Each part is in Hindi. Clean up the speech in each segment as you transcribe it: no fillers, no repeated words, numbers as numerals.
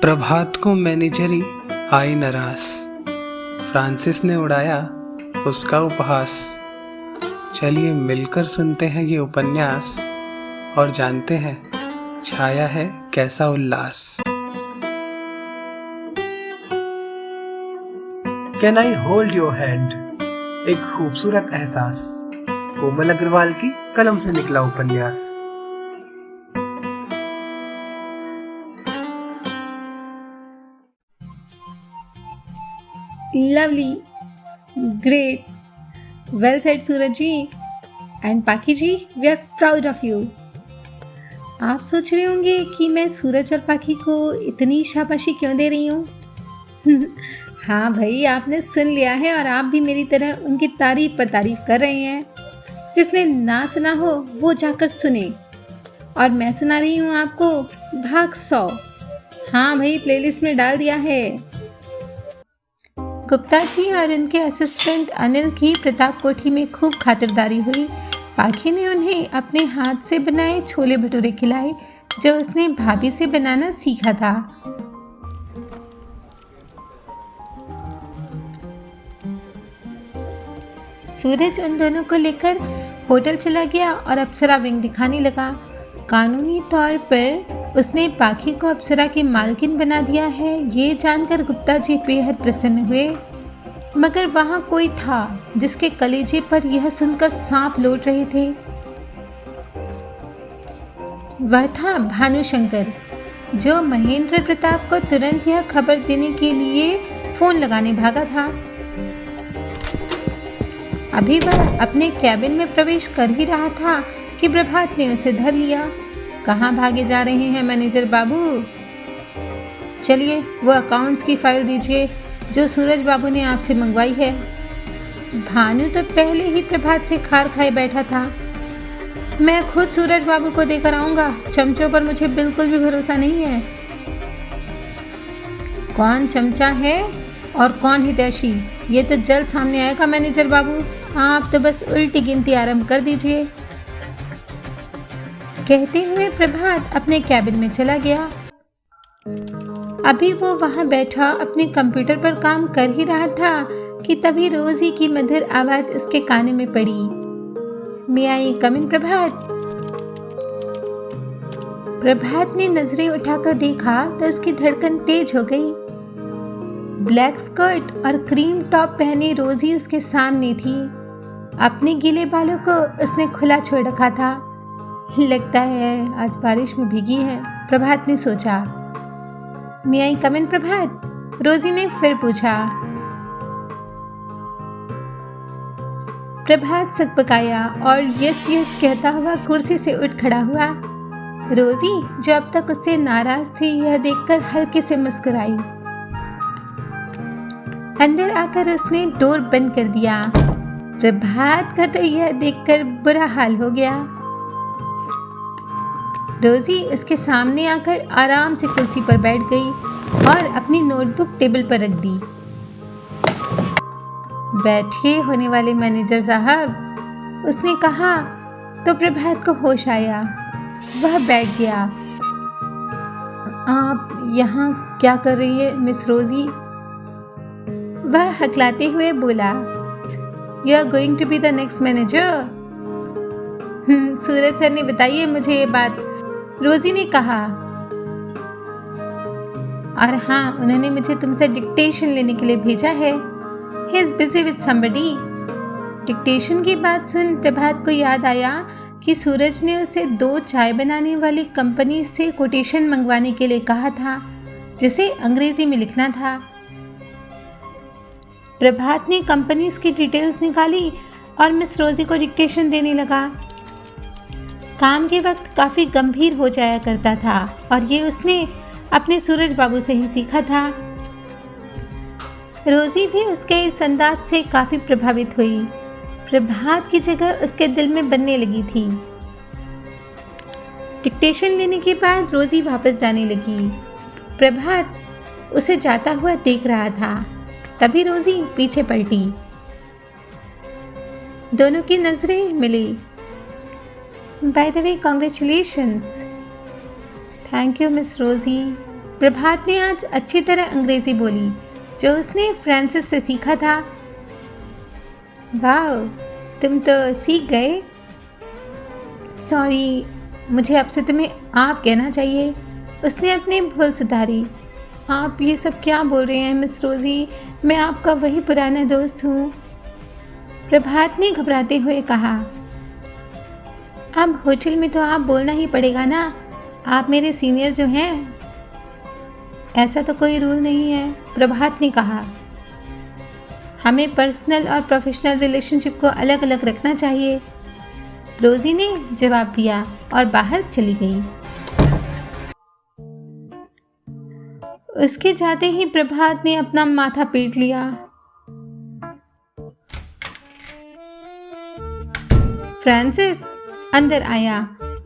प्रभात को मैनेजरी आई नाराज, फ्रांसिस ने उड़ाया उसका उपहास। चलिए मिलकर सुनते हैं ये उपन्यास और जानते हैं छाया है कैसा उल्लास। Can I hold your hand, एक खूबसूरत एहसास। कोमल अग्रवाल की कलम से निकला उपन्यास। Lovely, great, well said Suraj ji and पाखी जी, we are proud of you। आप सोच रहे होंगे कि मैं सूरज और पाखी को इतनी शाबाशी क्यों दे रही हूँ। हाँ भाई, आपने सुन लिया है और आप भी मेरी तरह उनकी तारीफ पर तारीफ कर रहे हैं। जिसने ना सुना हो वो जाकर सुने। और मैं सुना रही हूँ आपको भाग 100। हाँ भाई, प्लेलिस्ट में डाल दिया है। गुप्ता जी और उनके असिस्टेंट अनिल की प्रताप कोठी में खूब खातिरदारी हुई। पाखी ने उन्हें अपने हाथ से बनाए छोले भटूरे खिलाए जो उसने भाभी से बनाना सीखा था। सूरज उन दोनों को लेकर होटल चला गया और अप्सरा विंग दिखाने लगा। कानूनी तौर पर उसने पाखी को अप्सरा की मालकिन बना दिया है, ये जानकर गुप्ता जी बेहद प्रसन्न हुए। मगर वहाँ कोई था जिसके कलेजे पर यह सुनकर सांप लौट रहे थे। वह था भानुशंकर, जो महेंद्र प्रताप को तुरंत यह खबर देने के लिए फोन लगाने भागा था। अभी वह अपने कैबिन में प्रवेश कर ही रहा था कि प्रभात ने उसे धर लिया। कहाँ भागे जा रहे हैं मैनेजर बाबू? चलिए वो अकाउंट्स की फाइल दीजिए जो सूरज बाबू ने आपसे मंगवाई है। भानु तो पहले ही प्रभात से खार खाए बैठा था। मैं खुद सूरज बाबू को देकर आऊंगा, चमचों पर मुझे बिल्कुल भी भरोसा नहीं है। कौन चमचा है और कौन हितैषी, ये तो जल्द सामने आएगा मैनेजर बाबू। आप तो बस उल्टी गिनती आरंभ कर दीजिए। कहते हुए प्रभात अपने कैबिन में चला गया। अभी वो वहां बैठा अपने कंप्यूटर पर काम कर ही रहा था कि तभी रोजी की मधुर आवाज उसके कानों में पड़ी। मे आई कम इन प्रभात? प्रभात ने नजरें उठाकर देखा तो उसकी धड़कन तेज हो गई। ब्लैक स्कर्ट और क्रीम टॉप पहने रोजी उसके सामने थी। अपने गीले बालों को उसने खुला छोड़ रखा था। लगता है आज बारिश में भीगी है, प्रभात ने सोचा। मे आई कम इन प्रभात? रोजी ने फिर पूछा। प्रभात सकपकाया और यस यस कहता हुआ कुर्सी से उठ खड़ा हुआ। रोजी, जो अब तक उससे नाराज थी, यह देखकर हल्के से मुस्कुराई। अंदर आकर उसने डोर बंद कर दिया। प्रभात का तो यह देखकर बुरा हाल हो गया। रोजी उसके सामने आकर आराम से कुर्सी पर बैठ गई और अपनी नोटबुक टेबल पर रख दी। बैठिए होने वाले मैनेजर साहब, उसने कहा तो प्रभात को होश आया। वह बैठ गया। आप यहाँ क्या कर रही है मिस रोजी? वह हकलाते हुए बोला। You are going to be the next manager. Suraj sir ने बताई है मुझे ये बात, रोजी ने कहा। और हाँ, उन्होंने मुझे तुमसे डिक्टेशन लेने के लिए भेजा है। He is busy with somebody. Dictation की बात सुन प्रभात को याद आया कि सूरज ने उसे 2 चाय बनाने वाली कंपनी से कोटेशन मंगवाने के लिए कहा था, जिसे अंग्रेजी में लिखना था। प्रभात ने कंपनीज की डिटेल्स निकाली और मिस रोजी को डिक्टेशन देने लगा। काम के वक्त काफ़ी गंभीर हो जाया करता था और ये उसने अपने सूरज बाबू से ही सीखा था। रोजी भी उसके इस अंदाज से काफ़ी प्रभावित हुई। प्रभात की जगह उसके दिल में बनने लगी थी। डिक्टेशन लेने के बाद रोजी वापस जाने लगी। प्रभात उसे जाता हुआ देख रहा था। तभी रोजी पीछे पलटी। दोनों की नजरें मिली। By the way, congratulations. Thank you miss Rosie. Prabhat ने आज अच्छी तरह अंग्रेजी बोली, जो उसने फ्रांसिस से सीखा था। वाह, तुम तो सीख गए। सॉरी, मुझे आपसे तुम्हें आप कहना चाहिए। उसने अपनी भूल सुधारी। आप ये सब क्या बोल रहे हैं मिस रोजी, मैं आपका वही पुराना दोस्त हूँ। प्रभात ने घबराते हुए कहा। अब होटल में तो आप बोलना ही पड़ेगा ना, आप मेरे सीनियर जो हैं। ऐसा तो कोई रूल नहीं है, प्रभात ने कहा। हमें पर्सनल और प्रोफेशनल रिलेशनशिप को अलग अलग रखना चाहिए, रोजी ने जवाब दिया और बाहर चली गई। उसके जाते ही प्रभात ने अपना माथा पीट लिया। फ्रांसिस अंदर आया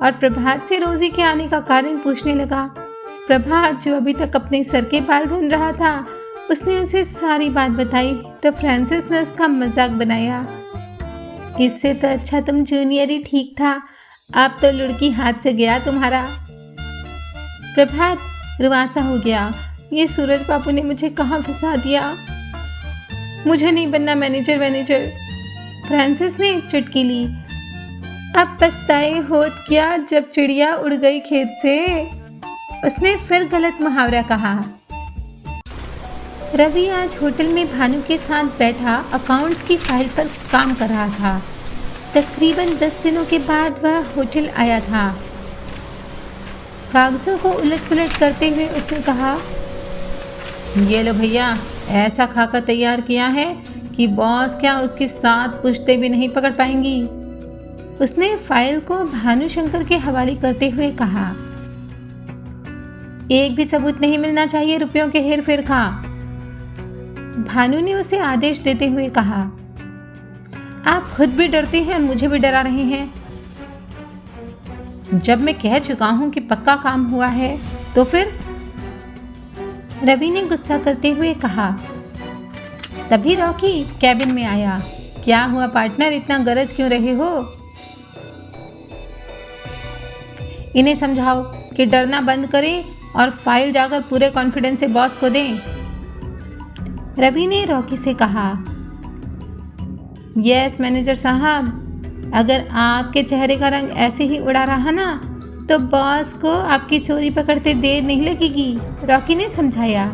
और प्रभात से रोजी के आने का कारण पूछने लगा। प्रभात, जो अभी तक अपने सर के बाल धुन रहा था, उसने उसे सारी बात बताई तो फ्रांसिस ने उसका मजाक बनाया। इससे तो अच्छा तुम जूनियर ही ठीक था, अब तो लुढ़की हाथ से गया तुम्हारा। प्रभात रुआसा हो गया। ये सूरज बाबू ने मुझे कहाँ फंसा दिया। मुझे नहीं बनना मैनेजर। फ्रांसिस ने चुटकी ली। अब पछताए होत क्या जब चिड़िया उड़ गई खेत से। उसने फिर गलत मुहावरा कहा। रवि आज होटल में भानु के साथ बैठा अकाउंट्स की फाइल पर काम कर रहा था। तकरीबन 10 दिनों के बाद वह होटल आया था। कागजों को उलट पुलट करते हुए उसने कहा, ये लो भैया, ऐसा खाका तैयार किया है कि बॉस क्या उसकी 7 पुश्ते भी नहीं पकड़ पाएंगी। उसने फाइल को भानुशंकर के हवाले करते हुए कहा। एक भी सबूत नहीं मिलना चाहिए रुपयों के हेर फेर का, भानु ने उसे आदेश देते हुए कहा। आप खुद भी डरते हैं और मुझे भी डरा रहे हैं। जब मैं कह चुका हूं कि पक्का काम हुआ है तो फिर, रवि ने गुस्सा करते हुए कहा। तभी रॉकी कैबिन में आया। क्या हुआ पार्टनर, इतना गरज क्यों रहे हो? इन्हें समझाओ कि डरना बंद करें और फाइल जाकर पूरे कॉन्फिडेंस से बॉस को दें, रवि ने रॉकी से कहा। यस मैनेजर साहब, अगर आपके चेहरे का रंग ऐसे ही उड़ा रहा ना तो बॉस को आपकी चोरी पकड़ते देर नहीं लगेगी, रॉकी ने समझाया।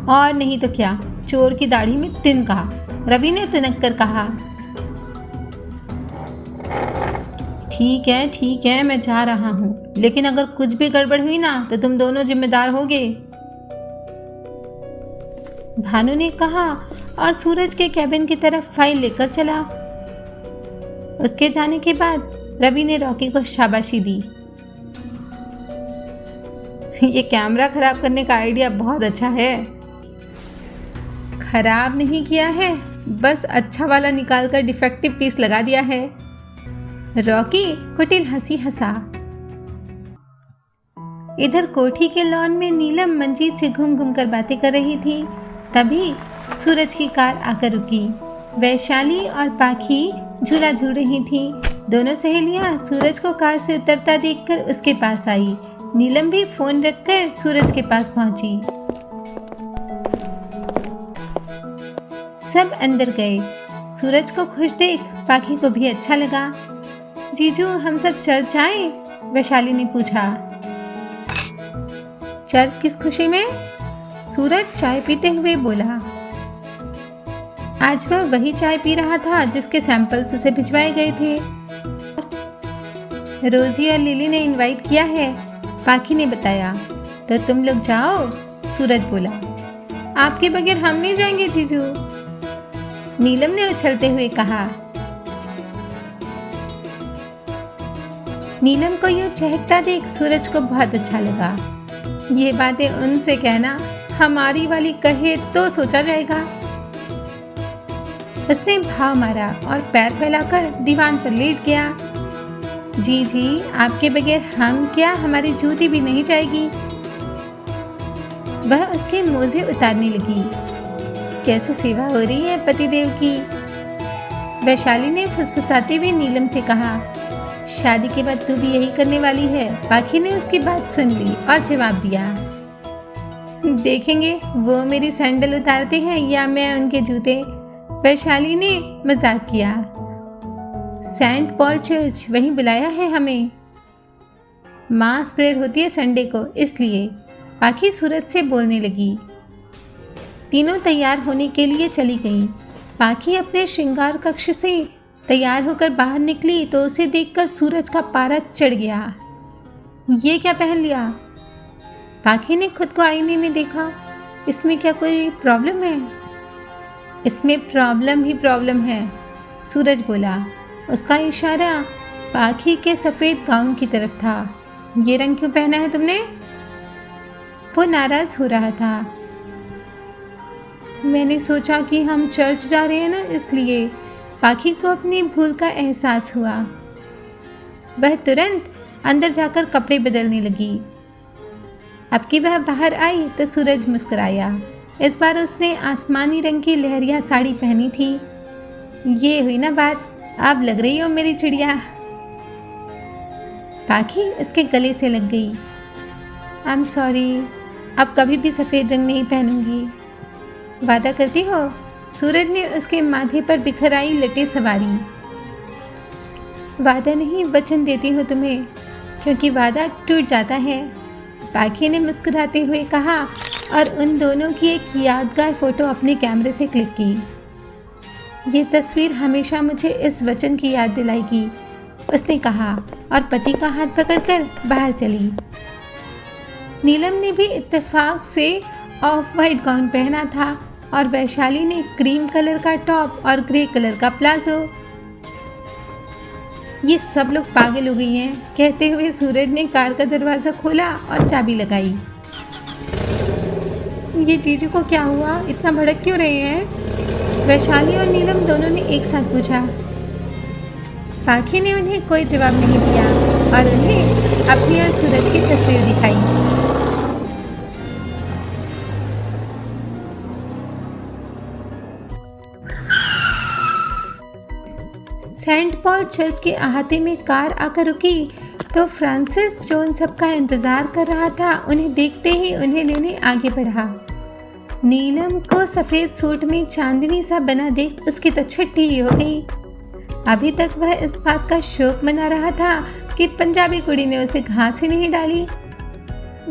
और नहीं तो क्या, चोर की दाढ़ी में तिनका, रवि ने तुनक कर कहा। ठीक है, मैं जा रहा हूँ, लेकिन अगर कुछ भी गड़बड़ हुई ना तो तुम दोनों जिम्मेदार होगे, भानु ने कहा और सूरज के कैबिन की तरफ फाइल लेकर चला। उसके जाने के बाद रवि ने रॉकी को शाबाशी दी। ये कैमरा खराब करने का आइडिया बहुत अच्छा है। खराब नहीं किया है, बस अच्छा वाला निकालकर डिफेक्टिव पीस लगा दिया है, रॉकी कुटिल हंसी हंसा। इधर कोठी के लॉन में नीलम मंजीत से घूम घूम कर बातें कर रही थी। तभी सूरज की कार आकर रुकी। वैशाली और पाखी झूला झूल रही थी। दोनों सहेलियां सूरज को कार से उतरता देखकर उसके पास आई। नीलम भी फोन रखकर सूरज के पास पहुंची। सब अंदर गए। सूरज को खुश देख पाखी को भी अच्छा लगा। जीजू, हम सब चर्च आए? वैशाली ने पूछा। चर्च किस खुशी में? सूरज चाय पीते हुए बोला। आज वह वही चाय पी रहा था जिसके सैंपल्स उसे भिजवाए गए थे। रोजी और लिली ने इनवाइट किया है, पाखी ने बताया। तो तुम लोग जाओ, सूरज बोला। आपके बगैर हम नहीं जाएंगे जीजू, नीलम ने उछलते हुए कहा। नीलम को यूं चहकता देख सूरज को बहुत अच्छा लगा। ये बातें उनसे कहना, हमारी वाली कहे तो सोचा जाएगा। उसने भाव मारा और पैर फैलाकर दीवान पर लेट गया। जी, आपके बगैर हम क्या, हमारी जूती भी नहीं जाएगी। वह उसके मोजे उतारने लगी। कैसे सेवा हो रही है पतिदेव की, वैशाली ने फुसफुसाते हुए नीलम से कहा। शादी के बाद तू भी यही करने वाली है? पाखी ने उसकी बात सुन ली और जवाब दिया, देखेंगे वो मेरी सैंडल उतारते हैं या मैं उनके जूते। वैशाली ने मजाक किया। सेंट पॉल चर्च वहीं बुलाया है हमें। मास प्रेयर होती है संडे को, इसलिए। पाखी सूरज से बोलने लगी। तीनों तैयार होने के लिए चली गईं। पाखी अपने श्रृंगार कक्ष से तैयार होकर बाहर निकली तो उसे देखकर सूरज का पारा चढ़ गया। ये क्या पहन लिया? पाखी ने खुद को आईने में देखा। इसमें क्या कोई प्रॉब्लम है? इसमें प्रॉब्लम ही प्रॉब्लम है, सूरज बोला। उसका इशारा पाखी के सफ़ेद गाउन की तरफ था। ये रंग क्यों पहना है तुमने? वो नाराज हो रहा था। मैंने सोचा कि हम चर्च जा रहे हैं ना, इसलिए। पाखी को अपनी भूल का एहसास हुआ। वह तुरंत अंदर जाकर कपड़े बदलने लगी। अब कि वह बाहर आई तो सूरज मुस्कुराया। इस बार उसने आसमानी रंग की लहरिया साड़ी पहनी थी। ये हुई ना बात, आप लग रही हो मेरी चिड़िया। पाखी उसके गले से लग गई। आई एम सॉरी, अब कभी भी सफ़ेद रंग नहीं पहनूंगी। वादा करती हो? सूरज ने उसके माथे पर बिखर आई लटे सवारी। वादा नहीं, वचन देती हूँ तुम्हें, क्योंकि वादा टूट जाता है, पाखी ने मुस्कुराते हुए कहा और उन दोनों की एक यादगार फोटो अपने कैमरे से क्लिक की। ये तस्वीर हमेशा मुझे इस वचन की याद दिलाएगी, उसने कहा और पति का हाथ पकड़कर बाहर चली। नीलम ने भी इत्तेफाक से ऑफ वाइट गाउन पहना था और वैशाली ने क्रीम कलर का टॉप और ग्रे कलर का प्लाजो। ये सब लोग पागल हो गई हैं, कहते हुए सूरज ने कार का दरवाज़ा खोला और चाबी लगाई। ये जीजू को क्या हुआ, इतना भड़क क्यों रहे हैं? वैशाली और नीलम दोनों ने एक साथ पूछा। पाखी ने उन्हें कोई जवाब नहीं दिया और उन्हें अपनी और सूरज की तस्वीर दिखाई। सेंट पॉल चर्च के अहाते में कार आकर रुकी तो फ्रांसिस, जो उन सबका इंतजार कर रहा था, उन्हें देखते ही उन्हें लेने आगे बढ़ा। नीलम को सफ़ेद सूट में चांदनी सा बना देख उसकी तो छुट्टी ही हो गई। अभी तक वह इस बात का शौक मना रहा था कि पंजाबी कुड़ी ने उसे घास ही नहीं डाली।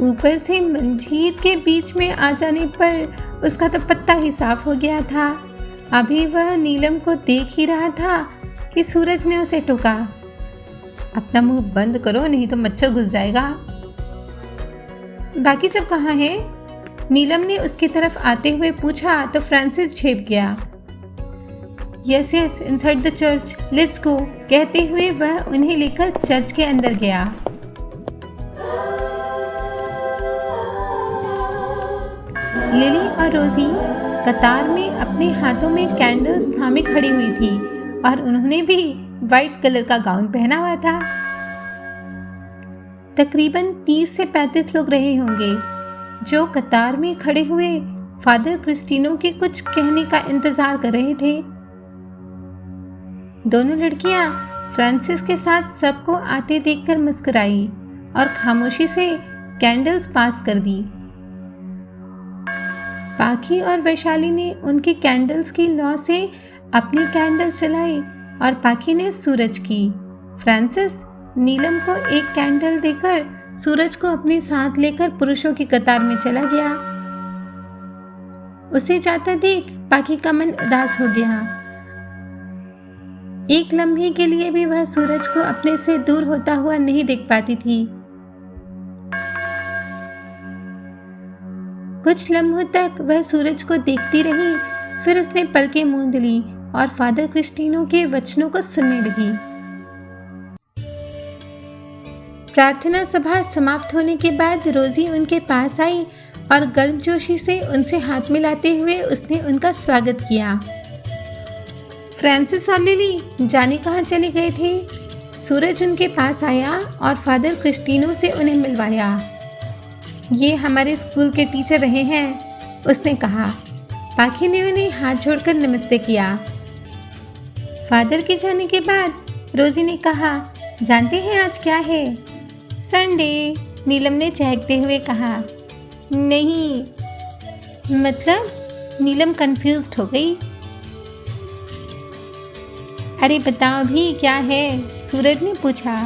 ऊपर से मंजीत के बीच में आ जाने पर उसका तो पत्ता ही साफ हो गया था। अभी वह नीलम को देख ही रहा था कि सूरज ने उसे टोका, अपना मुंह बंद करो नहीं तो मच्छर घुस जाएगा। बाकी सब कहाँ हैं? नीलम ने उसकी तरफ आते हुए पूछा तो फ्रांसिस झेप गया। Yes yes, inside the church, let's go, कहते हुए वह उन्हें लेकर चर्च के अंदर गया। लिली और रोजी कतार में अपने हाथों में कैंडल्स थामे खड़ी हुई थी और उन्होंने भी वाइट कलर का गाउन पहना हुआ था। तकरीबन 30 से 35 लोग रहे होंगे जो कतार में खड़े हुए फादर क्रिस्टिनो के कुछ कहने का इंतजार कर रहे थे। दोनों लड़कियां फ्रांसिस के साथ सबको आते देखकर मुस्कुराई और खामोशी से कैंडल्स पास कर दी। पाखी और वैशाली ने उनकी कैंडल्स की लौ से अपनी कैंडल्स जलाई और पाखी ने सूरज की। फ्रांसिस नीलम को एक कैंडल देकर सूरज को अपने साथ लेकर पुरुषों की कतार में चला गया। उसे जाता देख पाखी का मन उदास हो गया। एक लम्हे के लिए भी वह सूरज को अपने से दूर होता हुआ नहीं देख पाती थी। कुछ लम्हों तक वह सूरज को देखती रही, फिर उसने पलकें मूंद ली और फादर क्रिस्टिनो के वचनों को सुनने लगी। प्रार्थना सभा समाप्त होने के बाद रोजी उनके पास आई और गर्मजोशी से उनसे हाथ मिलाते हुए उसने उनका स्वागत किया। फ्रांसिस और लिली जाने कहाँ चले गए थे? सूरज उनके पास आया और फादर क्रिस्टिनो से उन्हें मिलवाया। ये हमारे स्कूल के टीचर रहे हैं, उसने कहा। पाखी ने उन्हें हाथ जोड़कर नमस्ते किया। फादर के जाने के बाद रोजी ने कहा, जानते हैं आज क्या है? संडे, नीलम ने चहकते हुए कहा। नहीं, मतलब? नीलम कंफ्यूज्ड हो गई। अरे बताओ भी क्या है? सूरज ने पूछा।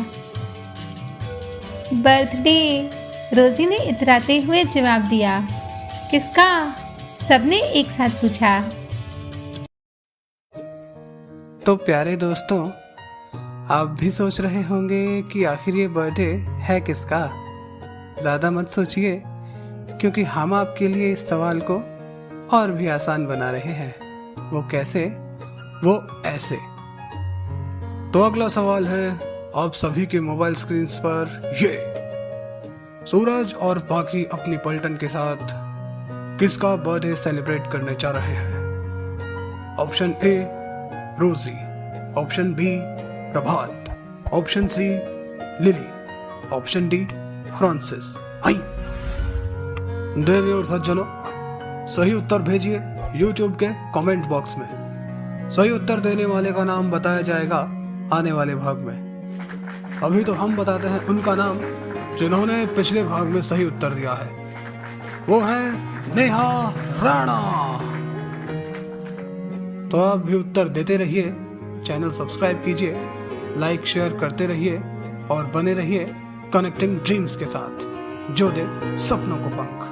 बर्थडे, रोजी ने इतराते हुए जवाब दिया। किसका? सबने एक साथ पूछा। तो प्यारे दोस्तों, आप भी सोच रहे होंगे कि आखिर ये बर्थडे है किसका? ज़्यादा मत सोचिए, क्योंकि हम आपके लिए इस सवाल को और भी आसान बना रहे हैं। वो कैसे? वो ऐसे। तो अगला सवाल है आप सभी के मोबाइल स्क्रीन पर ये। सूरज और बाकी अपनी पलटन के साथ किसका बर्थडे सेलिब्रेट करने जा रहे हैं? Option A Rosie, option B Prabhat, option C Lily, option D Francis. हाई देवी और सज्जनों, सही उत्तर भेजिए YouTube के कमेंट बॉक्स में। सही उत्तर देने वाले का नाम बताया जाएगा आने वाले भाग में। अभी तो हम बताते हैं उनका नाम जिन्होंने पिछले भाग में सही उत्तर दिया है। वो है नेहा राणा। तो आप भी उत्तर देते रहिए, चैनल सब्सक्राइब कीजिए, लाइक शेयर करते रहिए और बने रहिए कनेक्टिंग ड्रीम्स के साथ, जो दे सपनों को पंख।